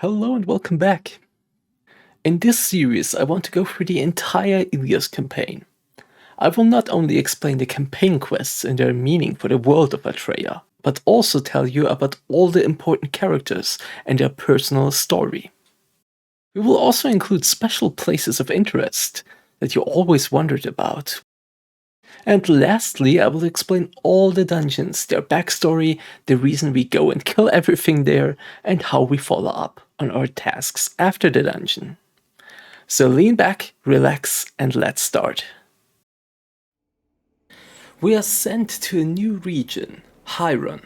Hello and welcome back. In this series, I want to go through the entire Elyos campaign. I will not only explain the campaign quests and their meaning for the world of Atreya, but also tell you about all the important characters and their personal story. We will also include special places of interest that you always wondered about. And lastly, I will explain all the dungeons, their backstory, the reason we go and kill everything there, and how we follow up on our tasks after the dungeon. So lean back, relax, and let's start. We are sent to a new region, Heiron.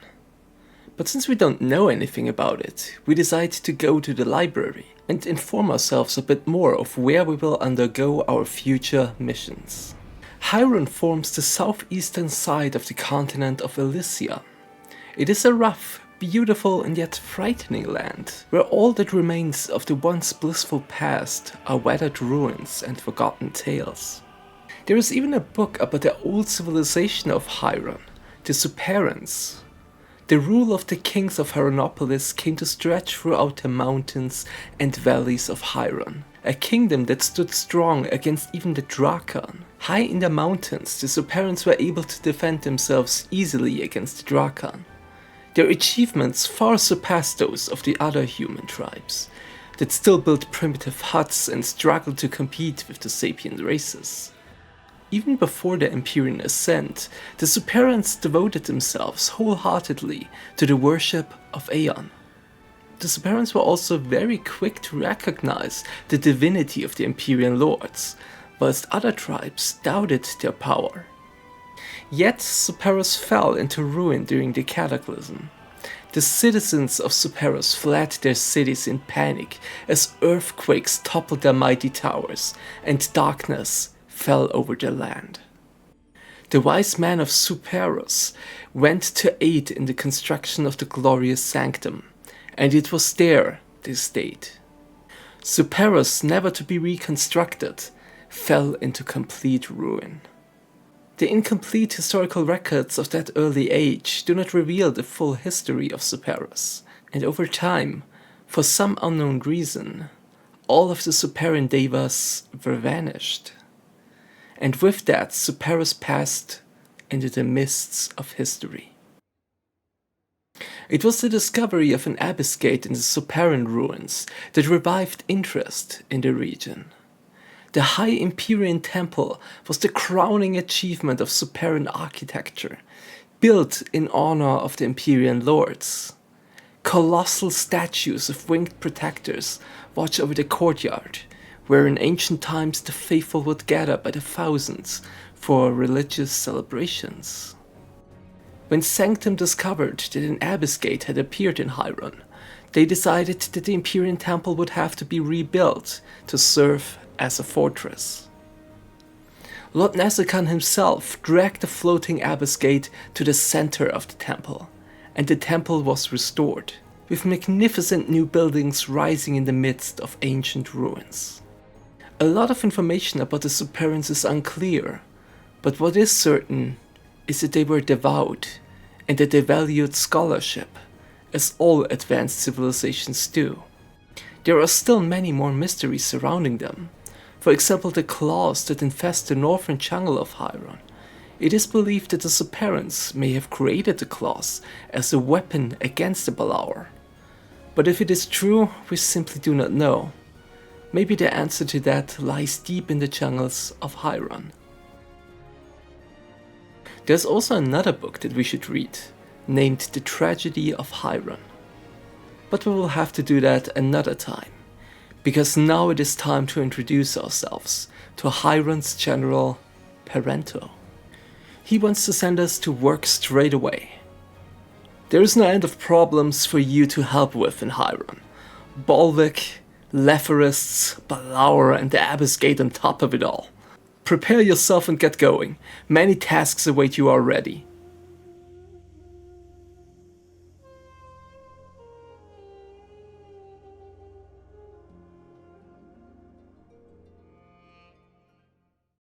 But since we don't know anything about it, we decide to go to the library and inform ourselves a bit more of where we will undergo our future missions. Heiron forms the southeastern side of the continent of Elysia. It is a rough, beautiful and yet frightening land, where all that remains of the once blissful past are weathered ruins and forgotten tales. There is even a book about the old civilization of Heiron, the Superans. The rule of the kings of Heironopolis came to stretch throughout the mountains and valleys of Heiron, a kingdom that stood strong against even the Drakon. High in the mountains, the Superans were able to defend themselves easily against the Drakon. Their achievements far surpassed those of the other human tribes, that still built primitive huts and struggled to compete with the sapient races. Even before the Empyrean ascent, the Superans devoted themselves wholeheartedly to the worship of Aeon. The Superans were also very quick to recognize the divinity of the Empyrean lords, whilst other tribes doubted their power. Yet Superos fell into ruin during the Cataclysm. The citizens of Superos fled their cities in panic as earthquakes toppled their mighty towers and darkness fell over the land. The wise men of Superos went to aid in the construction of the glorious sanctum, and it was there they stayed. Superos, never to be reconstructed, fell into complete ruin. The incomplete historical records of that early age do not reveal the full history of Superos, and over time, for some unknown reason, all of the Superan devas were vanished. And with that, Superos passed into the mists of history. It was the discovery of an abyss gate in the Superan ruins that revived interest in the region. The High Empyrean Temple was the crowning achievement of Superan architecture, built in honor of the Empyrean lords. Colossal statues of winged protectors watch over the courtyard, where in ancient times the faithful would gather by the thousands for religious celebrations. When Sanctum discovered that an abyss gate had appeared in Heiron, they decided that the Empyrean Temple would have to be rebuilt to serve as a fortress. Lord Nazakan himself dragged the floating abyss gate to the center of the temple, and the temple was restored, with magnificent new buildings rising in the midst of ancient ruins. A lot of information about the Superans is unclear, but what is certain is that they were devout and that they valued scholarship, as all advanced civilizations do. There are still many more mysteries surrounding them. For example, the claws that infest the northern jungle of Heiron. It is believed that the Superans may have created the claws as a weapon against the Balauer. But if it is true, we simply do not know. Maybe the answer to that lies deep in the jungles of Heiron. There's also another book that we should read, named The Tragedy of Heiron. But we will have to do that another time, because now it is time to introduce ourselves to Heiron's general, Perento. He wants to send us to work straight away. There is no end of problems for you to help with in Heiron. Bolvik, Lepharists, Balauer and the Abyss Gate on top of it all. Prepare yourself and get going. Many tasks await you already.